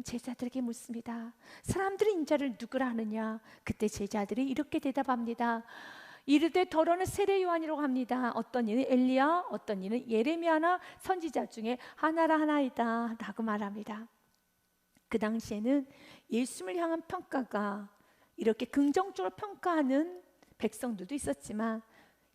제자들에게 묻습니다. 사람들이 인자를 누구라 하느냐? 그때 제자들이 이렇게 대답합니다. 이르되 더러는 세례 요한이라고 합니다. 어떤 이는 엘리야, 어떤 이는 예레미야나 선지자 중에 하나라 하나이다 라고 말합니다. 그 당시에는 예수님을 향한 평가가 이렇게 긍정적으로 평가하는 백성들도 있었지만,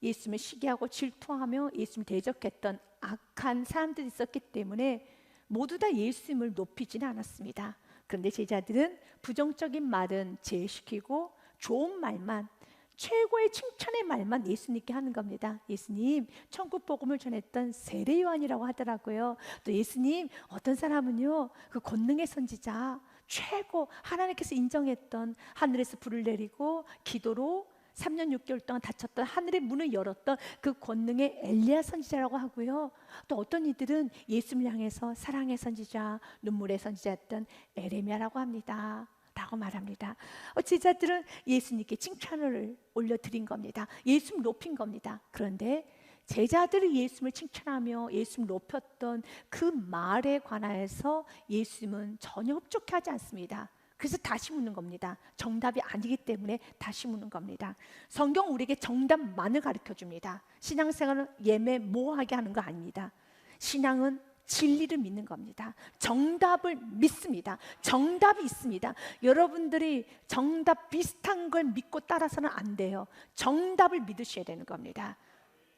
예수님을 시기하고 질투하며 예수님을 대적했던 악한 사람들이 있었기 때문에 모두 다 예수님을 높이지는 않았습니다. 그런데 제자들은 부정적인 말은 제외시키고 좋은 말만, 최고의 칭찬의 말만 예수님께 하는 겁니다. 예수님, 천국 복음을 전했던 세례 요한이라고 하더라고요. 또 예수님, 어떤 사람은요, 그 권능의 선지자, 최고 하나님께서 인정했던, 하늘에서 불을 내리고 기도로 3년 6개월 동안 닫혔던 하늘의 문을 열었던 그 권능의 엘리야 선지자라고 하고요. 또 어떤 이들은 예수님을 향해서 사랑의 선지자, 눈물의 선지자였던 에레미야라고 합니다 라고 말합니다. 제자들은 예수님께 칭찬을 올려드린 겁니다. 예수님 높인 겁니다. 그런데 제자들이 예수님을 칭찬하며 예수님을 높였던 그 말에 관하여서 예수님은 전혀 흡족해하지 않습니다. 그래서 다시 묻는 겁니다. 정답이 아니기 때문에 다시 묻는 겁니다. 성경 우리에게 정답만을 가르쳐줍니다. 신앙생활은 예매모호하게 하는 거 아닙니다. 신앙은 진리를 믿는 겁니다. 정답을 믿습니다. 정답이 있습니다. 여러분들이 정답 비슷한 걸 믿고 따라서는 안 돼요. 정답을 믿으셔야 되는 겁니다.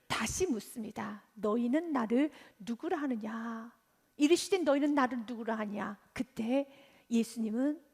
다시 묻습니다. 너희는 나를 누구라 하느냐? 이르시되 너희는 나를 누구라 하냐? 그때 예수님은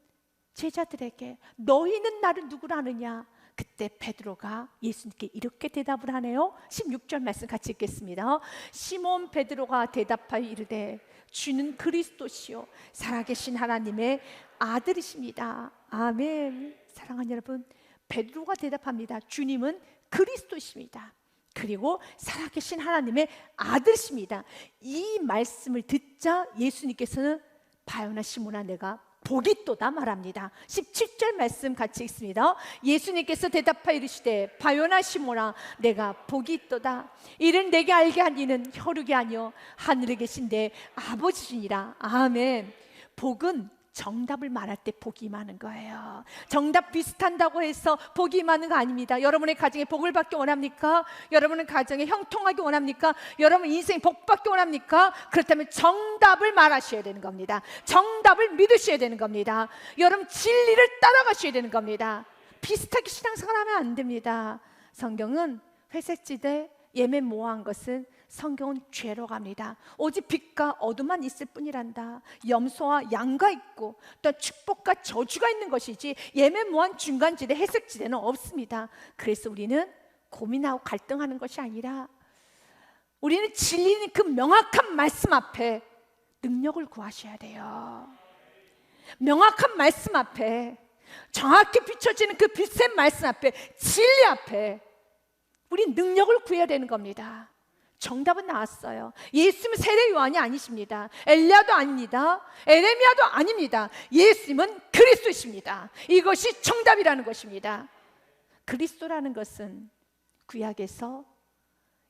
제자들에게 너희는 나를 누구라 하느냐? 그때 베드로가 예수님께 이렇게 대답을 하네요. 16절 말씀 같이 읽겠습니다. 시몬 베드로가 대답하여 이르되 주는 그리스도시요 살아계신 하나님의 아들이십니다. 아멘. 사랑하는 여러분, 베드로가 대답합니다. 주님은 그리스도십니다. 그리고 살아계신 하나님의 아들이십니다. 이 말씀을 듣자 예수님께서는 바요나 시몬아 내가 복이 있도다 말합니다. 17절 말씀 같이 읽습니다. 예수님께서 대답하여 이르시되 바요나 시몬아 내가 복이 있도다. 이는 내게 알게 한 이는 혈육이 아니요 하늘에 계신 내 아버지시니라. 아멘. 복은 정답을 말할 때 복이 임하는 거예요. 정답 비슷한다고 해서 복이 임하는 거 아닙니다. 여러분의 가정에 복을 받기 원합니까? 여러분의 가정에 형통하기 원합니까? 여러분 인생 복 받기 원합니까? 그렇다면 정답을 말하셔야 되는 겁니다. 정답을 믿으셔야 되는 겁니다. 여러분 진리를 따라가셔야 되는 겁니다. 비슷하게 신앙생활하면 안 됩니다. 성경은 회색지대 예매모호한 것은 성경은 죄로 갑니다. 오직 빛과 어둠만 있을 뿐이란다. 염소와 양과 있고 또 축복과 저주가 있는 것이지 예매모호한 중간지대 해석지대는 없습니다. 그래서 우리는 고민하고 갈등하는 것이 아니라 우리는 진리는 그 명확한 말씀 앞에 능력을 구하셔야 돼요. 명확한 말씀 앞에 정확히 비춰지는 그 빛의 말씀 앞에 진리 앞에 우리 능력을 구해야 되는 겁니다. 정답은 나왔어요. 예수님은 세례 요한이 아니십니다. 엘리야도 아닙니다. 에레미야도 아닙니다. 예수님은 그리스도이십니다. 이것이 정답이라는 것입니다. 그리스도라는 것은 구약에서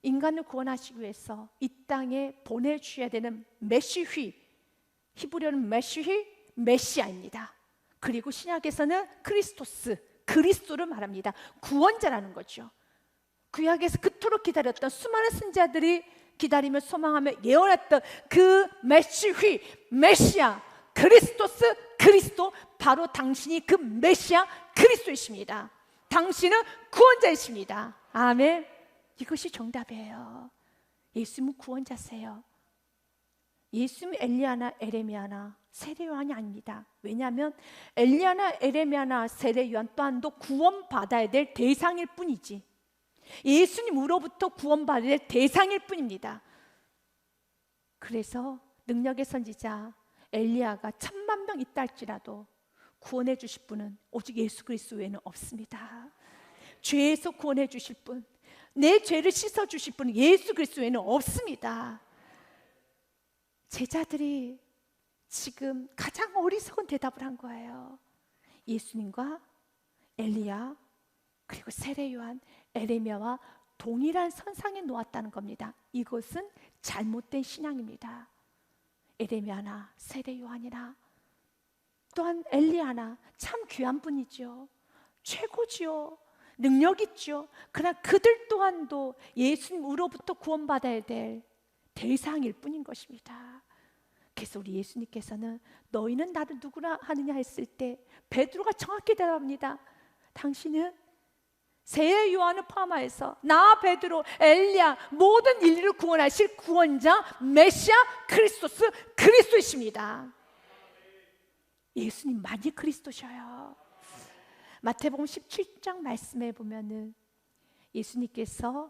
인간을 구원하시기 위해서 이 땅에 보내주셔야 되는 메시휘, 히브리어는 메시휘, 메시아입니다. 그리고 신약에서는 크리스토스, 그리스도를 말합니다. 구원자라는 거죠. 구약에서 그토록 기다렸던 수많은 선지자들이 기다리며 소망하며 예언했던 그 메시휘, 메시아, 그리스토스, 그리스도, 바로 당신이 그 메시아 그리스도이십니다. 당신은 구원자이십니다. 아멘. 이것이 정답이에요. 예수님은 구원자세요. 예수님은 엘리야나 에레미야나 세례 요한이 아닙니다. 왜냐하면 엘리야나 에레미야나 세례 요한 또한도 구원받아야 될 대상일 뿐이지 예수님으로부터 구원받아야 될 대상일 뿐입니다. 그래서 능력의 선지자 엘리야가 1000만 명 있다 할지라도 구원해 주실 분은 오직 예수 그리스도 외에는 없습니다. 죄에서 구원해 주실 분, 내 죄를 씻어 주실 분은 예수 그리스도 외에는 없습니다. 제자들이 지금 가장 어리석은 대답을 한 거예요. 예수님과 엘리야 그리고 세례 요한, 에레미야와 동일한 선상에 놓았다는 겁니다. 이것은 잘못된 신앙입니다. 에레미야나 세례 요한이나 또한 엘리야나 참 귀한 분이죠. 최고지요. 능력 있죠. 그러나 그들 또한도 예수님으로부터 구원받아야 될 대상일 뿐인 것입니다. 그래서 우리 예수님께서는 너희는 나를 누구라 하느냐 했을 때 베드로가 정확히 대답합니다. 당신은 새 요한을 포함하여서 나 베드로, 엘리야 모든 인류를 구원하실 구원자 메시아 그리스도이십니다. 예수님만이 그리스도셔요. 마태복음 17장 말씀에 보면은 예수님께서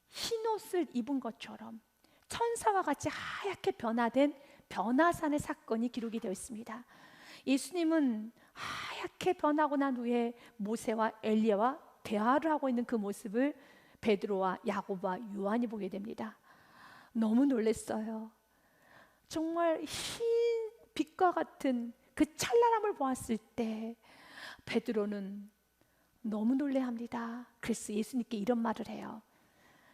흰옷을 입은 것처럼 천사와 같이 하얗게 변화된 변화산의 사건이 기록이 되어 있습니다. 예수님은 하얗게 변하고 난 후에 모세와 엘리야와 대화를 하고 있는 그 모습을 베드로와 야고보와 요한이 보게 됩니다. 너무 놀랐어요. 정말 흰 빛과 같은 그 찬란함을 보았을 때 베드로는 너무 놀래합니다. 그래서 예수님께 이런 말을 해요.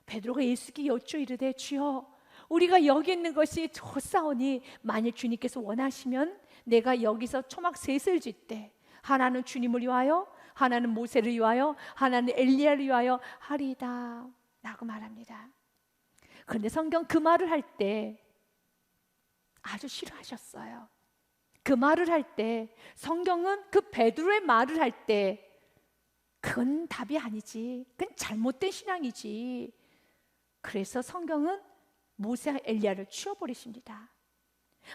베드로가 예수께 여쭈어 이르되 주여 우리가 여기 있는 것이 좋사오니 만일 주님께서 원하시면 내가 여기서 초막 셋을 짓되 하나는 주님을 위하여 하나는 모세를 위하여 하나는 엘리야를 위하여 하리이다 라고 말합니다. 그런데 성경 그 말을 할 때 아주 싫어하셨어요. 그 말을 할 때 성경은 그 베드로의 말을 할 때 그건 답이 아니지, 그건 잘못된 신앙이지. 그래서 성경은 모세와 엘리야를 치워버리십니다.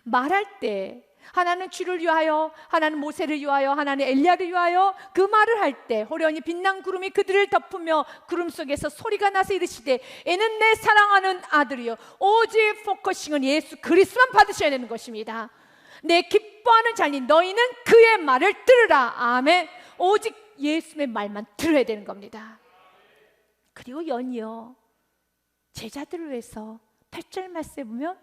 말할 때 하나는 주를 위하여 하나는 모세를 위하여 하나는 엘리야를 위하여 그 말을 할 때 호련히 빛난 구름이 그들을 덮으며 구름 속에서 소리가 나서 이르시되 이는 내 사랑하는 아들이요 오직 포커싱은 예수 그리스도만 받으셔야 되는 것입니다. 내 기뻐하는 자니 너희는 그의 말을 들으라. 아멘. 오직 예수의 말만 들어야 되는 겁니다. 그리고 연이어 제자들을 위해서 8절 말씀에 보면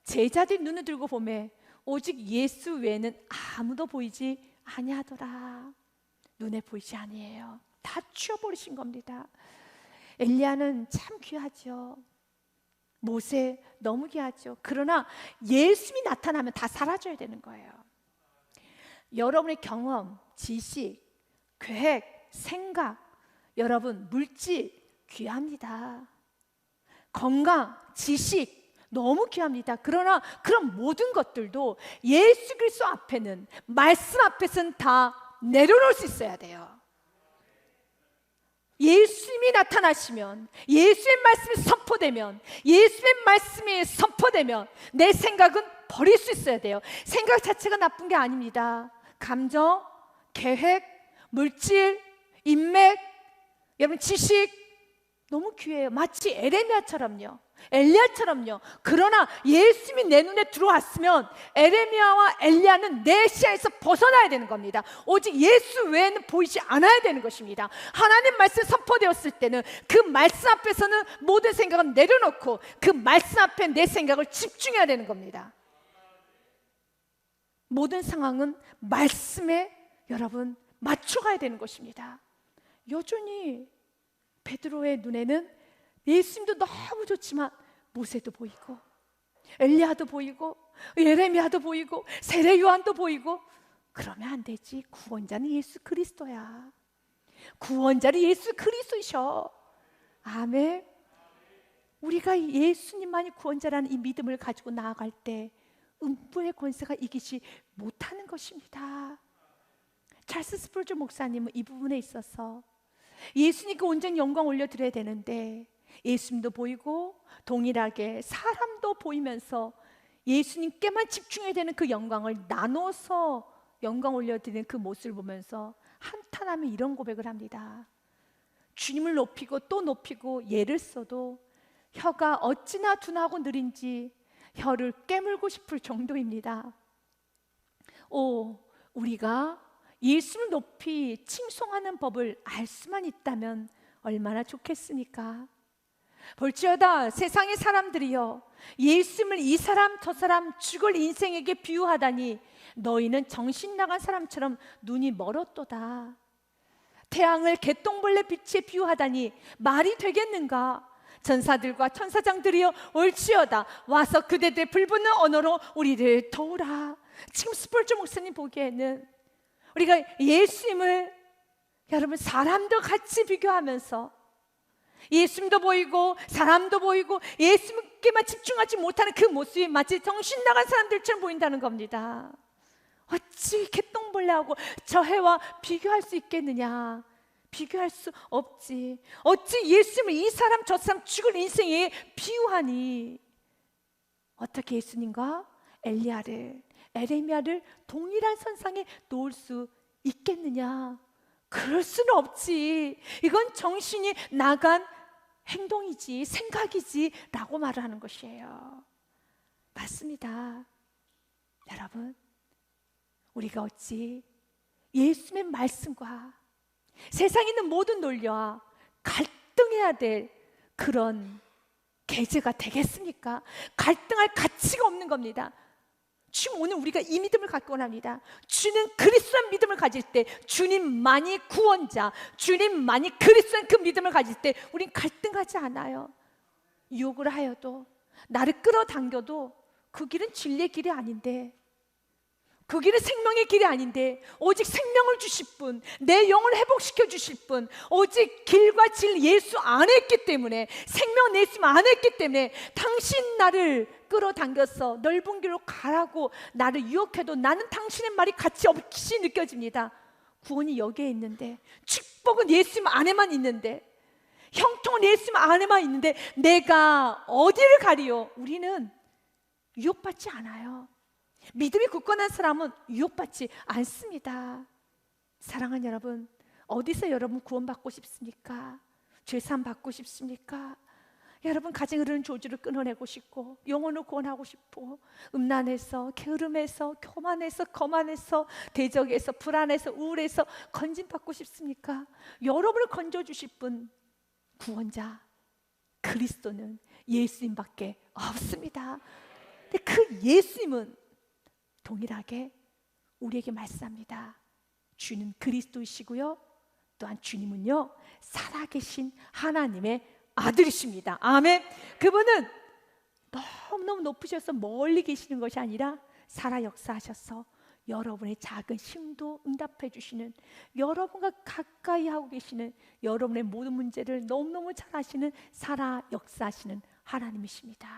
제자들이 눈을 들고 보매 오직 예수 외에는 아무도 보이지 아니하더라. 눈에 보이지 아니에요. 다 치워버리신 겁니다. 엘리야는 참 귀하죠. 모세 너무 귀하죠. 그러나 예수님이 나타나면 다 사라져야 되는 거예요. 여러분의 경험, 지식, 계획, 생각, 여러분 물질 귀합니다. 건강, 지식 너무 귀합니다. 그러나 그런 모든 것들도 예수 그리스도 앞에는, 말씀 앞에서는 다 내려놓을 수 있어야 돼요. 예수님이 나타나시면, 예수의 말씀이 선포되면, 예수의 말씀이 선포되면 내 생각은 버릴 수 있어야 돼요. 생각 자체가 나쁜 게 아닙니다. 감정, 계획, 물질, 인맥, 여러분 지식 너무 귀해요. 마치 에레미야처럼요, 엘리야처럼요. 그러나 예수님이 내 눈에 들어왔으면 에레미야와 엘리야는 내 시야에서 벗어나야 되는 겁니다. 오직 예수 외에는 보이지 않아야 되는 것입니다. 하나님 말씀 선포되었을 때는 그 말씀 앞에서는 모든 생각은 내려놓고 그 말씀 앞에 내 생각을 집중해야 되는 겁니다. 모든 상황은 말씀에 여러분 맞춰가야 되는 것입니다. 여전히 베드로의 눈에는 예수님도 너무 좋지만 모세도 보이고 엘리야도 보이고 예레미야도 보이고 세례 요한도 보이고 그러면 안 되지. 구원자는 예수 그리스도야. 구원자는 예수 그리스도이셔. 아멘. 우리가 예수님만이 구원자라는 이 믿음을 가지고 나아갈 때 음부의 권세가 이기지 못하는 것입니다. 찰스 스프르존 목사님은 이 부분에 있어서 예수님께 온전히 영광 올려드려야 되는데 예수님도 보이고 동일하게 사람도 보이면서 예수님께만 집중해야 되는 그 영광을 나눠서 영광 올려드리는 그 모습을 보면서 한탄하며 이런 고백을 합니다. 주님을 높이고 또 높이고 예를 써도 혀가 어찌나 둔하고 느린지 혀를 깨물고 싶을 정도입니다. 우리가 예수를 높이 칭송하는 법을 알 수만 있다면 얼마나 좋겠습니까? 볼지어다 세상의 사람들이여 예수님을 이 사람 저 사람 죽을 인생에게 비유하다니 너희는 정신 나간 사람처럼 눈이 멀었도다. 태양을 개똥벌레 빛에 비유하다니 말이 되겠는가? 전사들과 천사장들이여 올지어다 와서 그대들의 불붙는 언어로 우리를 도우라. 지금 스폴저 목사님 보기에는 우리가 예수님을 여러분 사람도 같이 비교하면서 예수님도 보이고 사람도 보이고 예수님께만 집중하지 못하는 그 모습이 마치 정신 나간 사람들처럼 보인다는 겁니다. 어찌 개똥벌레하고 저 해와 비교할 수 있겠느냐? 비교할 수 없지. 어찌 예수님을 이 사람 저 사람 죽을 인생에 비유하니? 어떻게 예수님과 엘리야를 에레미야를 동일한 선상에 놓을 수 있겠느냐? 그럴 수는 없지. 이건 정신이 나간 행동이지 생각이지 라고 말을 하는 것이에요. 맞습니다. 여러분, 우리가 어찌 예수님의 말씀과 세상에 있는 모든 논리와 갈등해야 될 그런 계제가 되겠습니까? 갈등할 가치가 없는 겁니다. 지금 오늘 우리가 이 믿음을 갖고 합니다. 주는 그리스도의 믿음을 가질 때, 주님만이 구원자, 주님만이 그리스도의 그 믿음을 가질 때 우린 갈등하지 않아요. 유혹을 하여도 나를 끌어당겨도 그 길은 진리의 길이 아닌데, 그 길은 생명의 길이 아닌데 오직 생명을 주실 분, 내 영을 회복시켜 주실 분, 오직 길과 진리 예수 안에 있기 때문에, 생명 예수 안에 있기 때문에 당신 나를 끌어당겨서 넓은 길로 가라고 나를 유혹해도 나는 당신의 말이 가치 없이 느껴집니다. 구원이 여기에 있는데, 축복은 예수 안에만 있는데, 형통은 예수 안에만 있는데 내가 어디를 가리요? 우리는 유혹받지 않아요. 믿음이 굳건한 사람은 유혹받지 않습니다. 사랑하는 여러분, 어디서 여러분 구원받고 싶습니까? 죄사함 받고 싶습니까? 여러분 가정에 흐르는 조주를 끊어내고 싶고, 영혼을 구원하고 싶고, 음란에서, 게으름에서, 교만에서, 거만에서, 대적에서, 불안에서, 우울에서 건진받고 싶습니까? 여러분을 건져주실 분, 구원자 그리스도는 예수님밖에 없습니다. 근데 그 예수님은 동일하게 우리에게 말씀합니다. 주는 그리스도이시고요, 또한 주님은요 살아계신 하나님의 아들이십니다. 아멘. 그분은 너무너무 높으셔서 멀리 계시는 것이 아니라 살아 역사하셔서 여러분의 작은 힘도 응답해 주시는, 여러분과 가까이 하고 계시는, 여러분의 모든 문제를 너무너무 잘 아시는, 살아 역사하시는 하나님이십니다.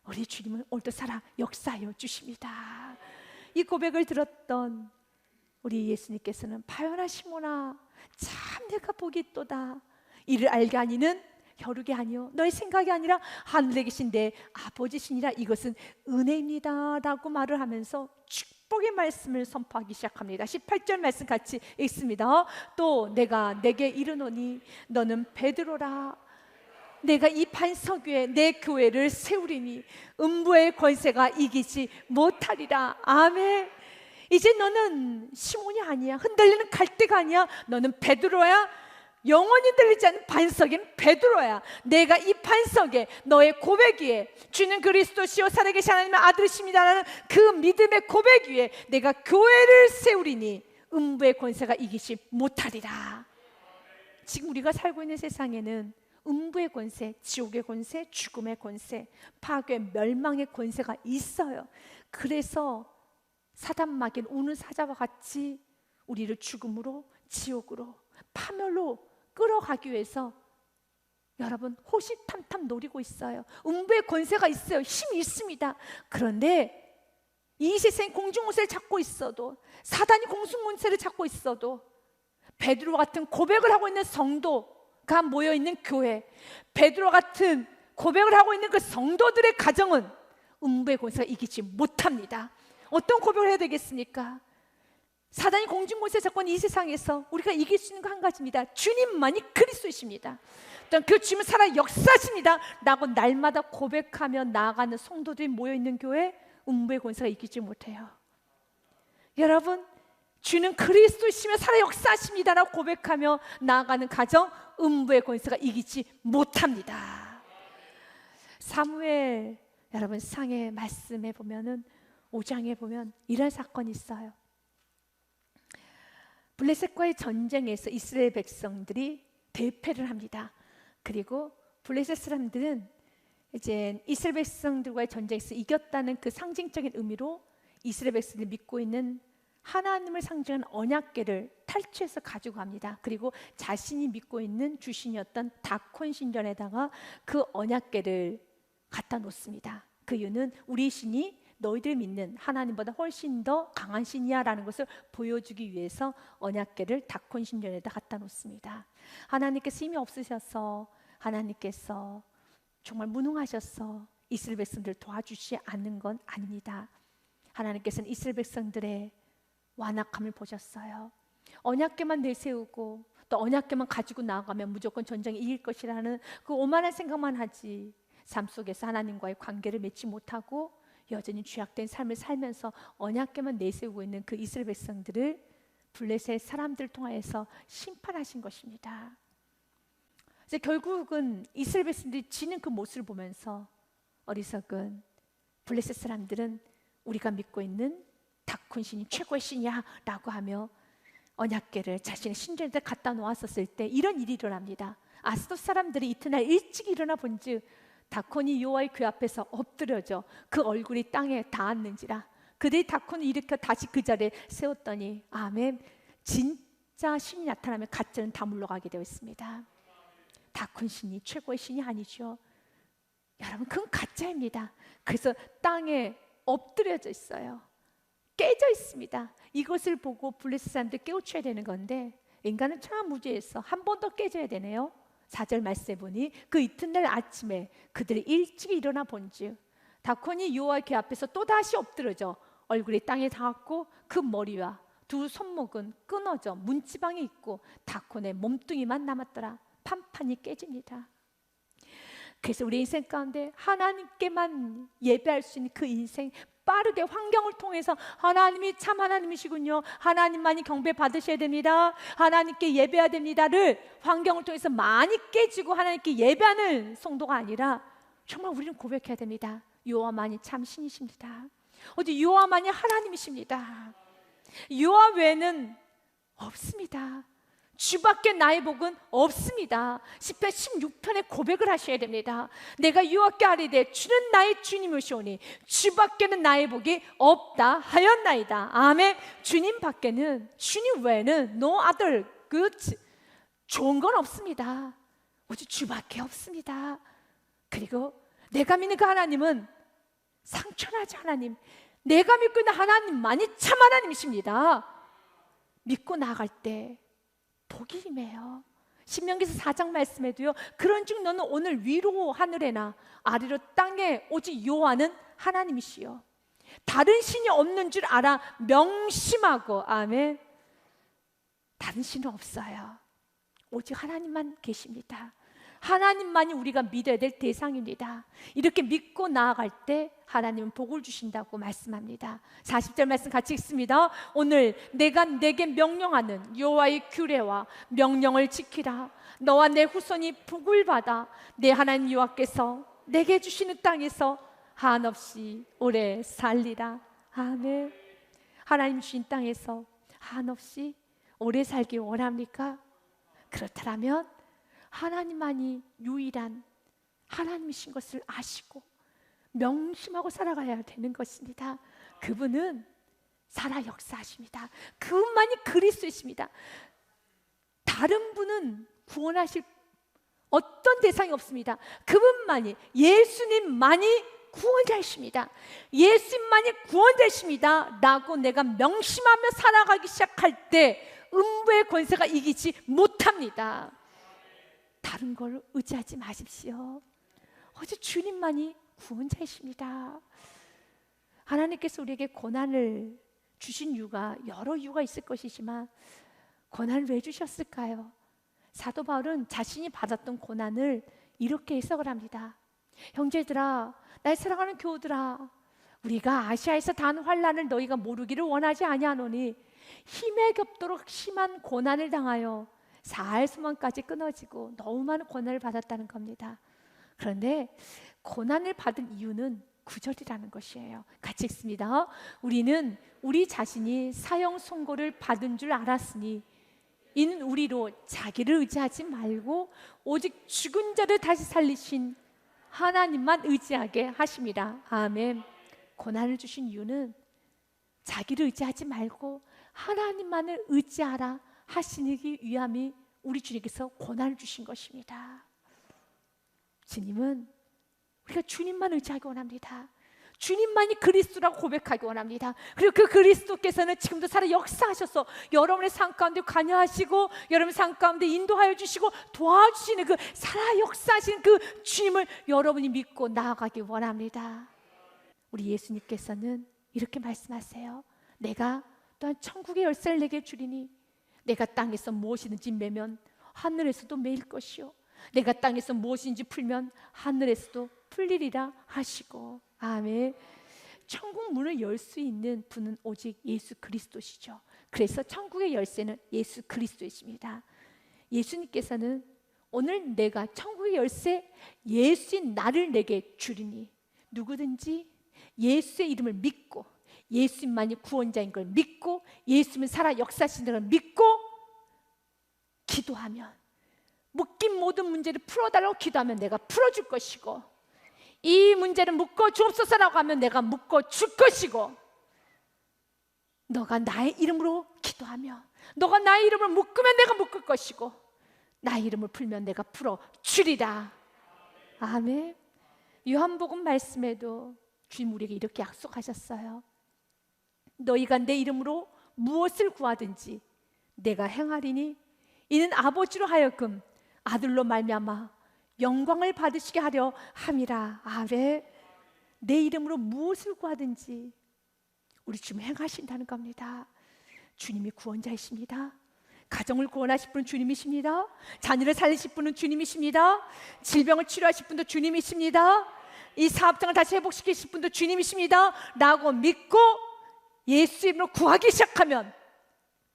우리 주님은 오늘도 살아 역사하여 주십니다. 이 고백을 들었던 우리 예수님께서는 바요나 시몬아, 참 내가 복이 있도다. 이를 알게 하니는 혈육이 아니요 너의 생각이 아니라 하늘에 계신 내 아버지시니라. 이것은 은혜입니다 라고 말을 하면서 축복의 말씀을 선포하기 시작합니다. 18절 말씀 같이 읽습니다. 또 내가 내게 이르노니 너는 베드로라. 내가 이 반석 위에 내 교회를 세우리니 음부의 권세가 이기지 못하리라. 아멘. 이제 너는 시몬이 아니야. 흔들리는 갈대가 아니야. 너는 베드로야. 영원히 들리지 않는 반석인 베드로야. 내가 이 반석에 너의 고백 위에 주는 그리스도시요 살아계신 하나님의 아들이십니다라는 그 믿음의 고백 위에 내가 교회를 세우리니 음부의 권세가 이기지 못하리라. 지금 우리가 살고 있는 세상에는 음부의 권세, 지옥의 권세, 죽음의 권세, 파괴, 멸망의 권세가 있어요. 그래서 사단 마귀는 우는 사자와 같이 우리를 죽음으로, 지옥으로, 파멸로 끌어가기 위해서 여러분 호시탐탐 노리고 있어요. 음부의 권세가 있어요. 힘이 있습니다. 그런데 이 세상에 공중권세를 잡고 있어도, 사단이 공중권세를 잡고 있어도, 베드로 같은 고백을 하고 있는 성도가 모여있는 교회, 베드로 같은 고백을 하고 있는 그 성도들의 가정은 음부의 권세가 이기지 못합니다. 어떤 고백을 해야 되겠습니까? 사단이 공중권세 잡고 있는 이 세상에서 우리가 이길 수 있는 거 한 가지입니다. 주님만이 그리스도이십니다. 또한 그 주님은 살아 역사하십니다 라고 날마다 고백하며 나아가는 성도들이 모여있는 교회, 음부의 권세가 이기지 못해요. 여러분, 주는 그리스도이시며 살아 역사하십니다 라고 고백하며 나아가는 가정, 음부의 권세가 이기지 못합니다. 사무엘 여러분 상의 말씀에 보면은 5장에 보면 이런 사건이 있어요. 블레셋과의 전쟁에서 이스라엘 백성들이 대패를 합니다. 그리고 블레셋 사람들은 이제 이스라엘 백성들과의 전쟁에서 이겼다는 그 상징적인 의미로 이스라엘 백성들이 믿고 있는 하나님을 상징하는 언약궤를 탈취해서 가지고 갑니다. 그리고 자신이 믿고 있는 주신이었던 다콘 신전에다가 그 언약궤를 갖다 놓습니다. 그 이유는 우리 신이 너희들 믿는 하나님보다 훨씬 더 강한 신이야 라는 것을 보여주기 위해서 언약궤를 다콘 신전에다 갖다 놓습니다. 하나님께서 힘이 없으셔서, 하나님께서 정말 무능하셔서 이스라엘 백성들을 도와주지 않는 건 아닙니다. 하나님께서는 이스라엘 백성들의 완악함을 보셨어요. 언약궤만 내세우고 또 언약궤만 가지고 나아가면 무조건 전쟁에 이길 것이라는 그 오만한 생각만 하지, 삶 속에서 하나님과의 관계를 맺지 못하고 여전히 죄악된 삶을 살면서 언약궤만 내세우고 있는 그 이스라엘 백성들을 블레셋 사람들을 통하여서 심판하신 것입니다. 이제 결국은 이스라엘 백성들이 지는 그 모습을 보면서 어리석은 블레셋 사람들은 우리가 믿고 있는 다콘 신이 최고의 신이야 라고 하며 언약궤를 자신의 신전에 갖다 놓았었을 때 이런 일이 일어납니다. 아스돗 사람들이 이튿날 일찍 일어나 본즉 다콘이 여호와의 궤 앞에서 엎드려져 그 얼굴이 땅에 닿았는지라. 그들이 다콘을 일으켜 다시 그 자리에 세웠더니 아멘, 진짜 신이 나타나면 가짜는 다 물러가게 되어 있습니다. 다콘 신이 최고의 신이 아니죠. 여러분, 그건 가짜입니다. 그래서 땅에 엎드려져 있어요. 깨져 있습니다. 이것을 보고 블레셋 사람들 깨우쳐야 되는 건데 인간은 참 무지해서 한 번 더 깨져야 되네요. 4절 말씀해 보니 그 이튿날 아침에 그들이 일찍 일어나 본즉 다콘이 여호와의 궤 앞에서 또다시 엎드러져 얼굴이 땅에 닿았고 그 머리와 두 손목은 끊어져 문지방에 있고 다콘의 몸뚱이만 남았더라. 판판이 깨집니다. 그래서 우리 인생 가운데 하나님께만 예배할 수 있는 그 인생, 빠르게 환경을 통해서 하나님이 참 하나님이시군요, 하나님만이 경배 받으셔야 됩니다, 하나님께 예배해야 됩니다를 환경을 통해서 많이 깨지고 하나님께 예배하는 성도가 아니라 정말 우리는 고백해야 됩니다. 여호와만이 참 신이십니다. 어디 여호와만이 하나님이십니다. 여호와 외에는 없습니다. 주밖에 나의 복은 없습니다. 시편 16편에 고백을 하셔야 됩니다. 내가 여호와께 아뢰되 주는 나의 주님이시오니 주밖에는 나의 복이 없다 하였나이다. 아멘. 주님 밖에는, 주님 외에는 no other good, 좋은 건 없습니다. 오직 주밖에 없습니다. 그리고 내가 믿는 그 하나님은 상처나지 하나님, 내가 믿고 있는 하나님만이 참 하나님이십니다. 믿고 나아갈 때 복이 임해요. 신명기서 4장 말씀에도요, 그런즉 너는 오늘 위로 하늘에나 아래로 땅에 오직 여호와는 하나님이시요 다른 신이 없는 줄 알아 명심하고. 아멘. 다른 신은 없어요. 오직 하나님만 계십니다. 하나님만이 우리가 믿어야 될 대상입니다. 이렇게 믿고 나아갈 때 하나님은 복을 주신다고 말씀합니다. 40절 말씀 같이 읽습니다. 오늘 내가 내게 명령하는 여호와의 규례와 명령을 지키라. 너와 내 후손이 복을 받아 내 하나님 여호와께서 내게 주시는 땅에서 한없이 오래 살리라. 아멘. 하나님 주신 땅에서 한없이 오래 살기 원합니까? 그렇다면 하나님만이 유일한 하나님이신 것을 아시고 명심하고 살아가야 되는 것입니다. 그분은 살아 역사하십니다. 그분만이 그리스도이십니다. 다른 분은 구원하실 어떤 대상이 없습니다. 그분만이, 예수님만이 구원자이십니다. 예수님만이 구원자이십니다 라고 내가 명심하며 살아가기 시작할 때 음부의 권세가 이기지 못합니다. 다른 걸 의지하지 마십시오. 오직 주님만이 구원자이십니다. 하나님께서 우리에게 고난을 주신 이유가 여러 이유가 있을 것이지만 고난을 왜 주셨을까요? 사도 바울은 자신이 받았던 고난을 이렇게 해석을 합니다. 형제들아, 날 사랑하는 교우들아, 우리가 아시아에서 단 환난을 너희가 모르기를 원하지 아니하노니 힘에 겹도록 심한 고난을 당하여 사할수만까지 끊어지고 너무 많은 고난을 받았다는 겁니다. 그런데 고난을 받은 이유는 9절이라는 것이에요. 같이 읽습니다. 우리는 우리 자신이 사형 선고를 받은 줄 알았으니 이는 우리로 자기를 의지하지 말고 오직 죽은 자를 다시 살리신 하나님만 의지하게 하십니다. 아멘. 고난을 주신 이유는 자기를 의지하지 말고 하나님만을 의지하라 하시기 위함이 우리 주님께서 고난을 주신 것입니다. 주님은 우리가 주님만 의지하기 원합니다. 주님만이 그리스도라고 고백하기 원합니다. 그리고 그 그리스도께서는 지금도 살아 역사하셔서 여러분의 삶 가운데 관여하시고 여러분의 삶 가운데 인도하여 주시고 도와주시는 그 살아 역사하시는 그 주님을 여러분이 믿고 나아가기 원합니다. 우리 예수님께서는 이렇게 말씀하세요. 내가 또한 천국의 열쇠를 내게 주리니 내가 땅에서 무엇이든지 매면 하늘에서도 매일 것이요 내가 땅에서 무엇인지 풀면 하늘에서도 풀리리라 하시고. 아멘. 천국 문을 열 수 있는 분은 오직 예수 그리스도시죠. 그래서 천국의 열쇠는 예수 그리스도이십니다. 예수님께서는 오늘 내가 천국의 열쇠 예수인 나를 내게 주리니 누구든지 예수의 이름을 믿고 예수님만이 구원자인 걸 믿고 예수님은 살아 역사하시는 걸 믿고 기도하면 묶인 모든 문제를 풀어달라고 기도하면 내가 풀어줄 것이고 이 문제를 묶어 주옵소서라고 하면 내가 묶어 줄 것이고 너가 나의 이름으로 기도하며 너가 나의 이름을 묶으면 내가 묶을 것이고 나의 이름을 풀면 내가 풀어 주리라. 아멘. 요한복음 말씀에도 주님 우리에게 이렇게 약속하셨어요. 너희가 내 이름으로 무엇을 구하든지 내가 행하리니 이는 아버지로 하여금 아들로 말미암아 영광을 받으시게 하려 함이라. 아멘. 내 이름으로 무엇을 구하든지 우리 주님 행하신다는 겁니다. 주님이 구원자이십니다. 가정을 구원하실 분은 주님이십니다. 자녀를 살리실 분은 주님이십니다. 질병을 치료하실 분도 주님이십니다. 이 사업장을 다시 회복시키실 분도 주님이십니다 라고 믿고 예수 이름으로 구하기 시작하면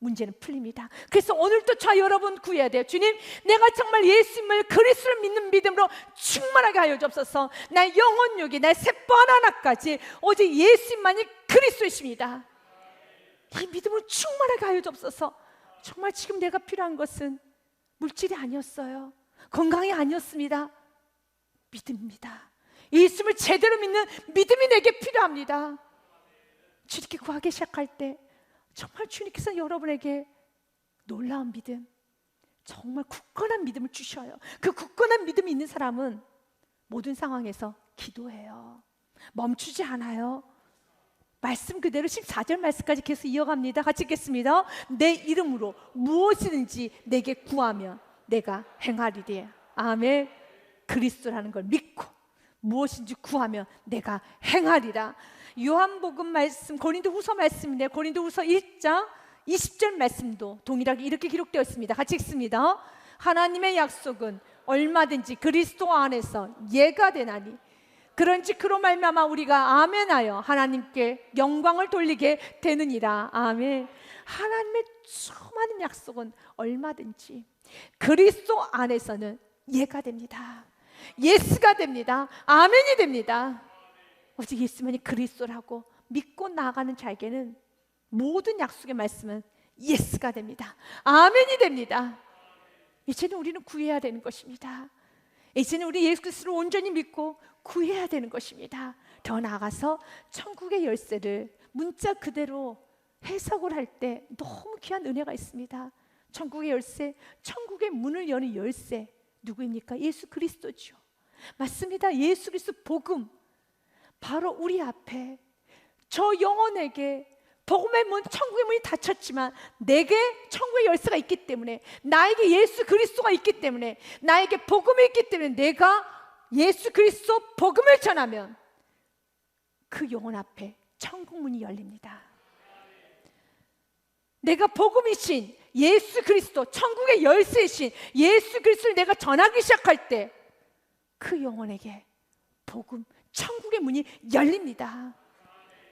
문제는 풀립니다. 그래서 오늘도 저 여러분 구해야 돼요. 주님, 내가 정말 예수님을 그리스도를 믿는 믿음으로 충만하게 하여 주옵소서. 나의 영혼육이 나의 세포 하나하나까지 오직 예수님만이 그리스도이십니다. 이 믿음으로 충만하게 하여 주옵소서. 정말 지금 내가 필요한 것은 물질이 아니었어요. 건강이 아니었습니다. 믿음입니다. 예수님을 제대로 믿는 믿음이 내게 필요합니다. 주님께 구하기 시작할 때 정말 주님께서 여러분에게 놀라운 믿음, 정말 굳건한 믿음을 주셔요. 그 굳건한 믿음이 있는 사람은 모든 상황에서 기도해요. 멈추지 않아요. 말씀 그대로 14절 말씀까지 계속 이어갑니다. 같이 읽겠습니다. 내 이름으로 무엇이든지 내게 구하면 내가 행하리리. 아멘. 그리스도라는 걸 믿고 무엇인지 구하면 내가 행하리라. 요한복음 말씀, 고린도후서 말씀인데 고린도후서 1장 20절 말씀도 동일하게 이렇게 기록되어 있습니다. 같이 읽습니다. 하나님의 약속은 얼마든지 그리스도 안에서 예가 되나니 그런지 그로 말미암아 우리가 아멘하여 하나님께 영광을 돌리게 되느니라. 아멘. 하나님의 수많은 약속은 얼마든지 그리스도 안에서는 예가 됩니다. 예스가 됩니다. 아멘이 됩니다. 오직 예수만이 그리스도라고 믿고 나아가는 자에게는 모든 약속의 말씀은 예스가 됩니다. 아멘이 됩니다. 이제는 우리는 구해야 되는 것입니다. 이제는 우리 예수 그리스도를 온전히 믿고 구해야 되는 것입니다. 더 나아가서 천국의 열쇠를 문자 그대로 해석을 할 때 너무 귀한 은혜가 있습니다. 천국의 열쇠, 천국의 문을 여는 열쇠 누구입니까? 예수 그리스도죠. 맞습니다. 예수 그리스도 복음, 바로 우리 앞에 저 영혼에게 복음의 문, 천국의 문이 닫혔지만 내게 천국의 열쇠가 있기 때문에, 나에게 예수 그리스도가 있기 때문에, 나에게 복음이 있기 때문에 내가 예수 그리스도 복음을 전하면 그 영혼 앞에 천국 문이 열립니다. 내가 복음이신 예수 그리스도, 천국의 열쇠이신 예수 그리스도를 내가 전하기 시작할 때 그 영혼에게 복음, 천국의 문이 열립니다.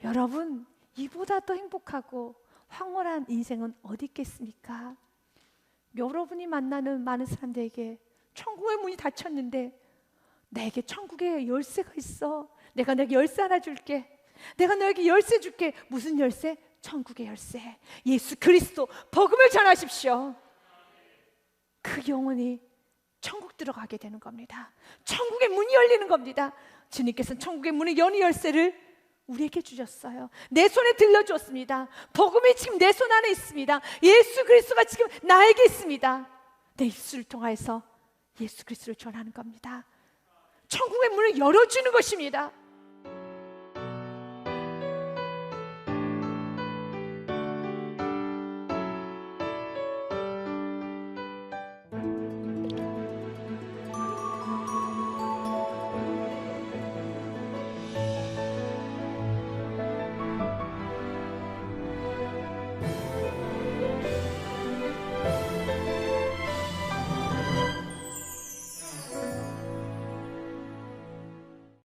여러분, 이보다 더 행복하고 황홀한 인생은 어디 있겠습니까? 여러분이 만나는 많은 사람들에게 천국의 문이 닫혔는데 내게 천국의 열쇠가 있어. 내가 너에게 열쇠 하나 줄게. 내가 너에게 열쇠 줄게. 무슨 열쇠? 천국의 열쇠. 예수 그리스도 복음을 전하십시오. 그 영혼이 천국 들어가게 되는 겁니다. 천국의 문이 열리는 겁니다. 주님께서는 천국의 문의 연의 열쇠를 우리에게 주셨어요. 내 손에 들려주었습니다. 복음이 지금 내 손 안에 있습니다. 예수 그리스도가 지금 나에게 있습니다. 내 입술을 통해서 예수 그리스도를 전하는 겁니다. 천국의 문을 열어주는 것입니다.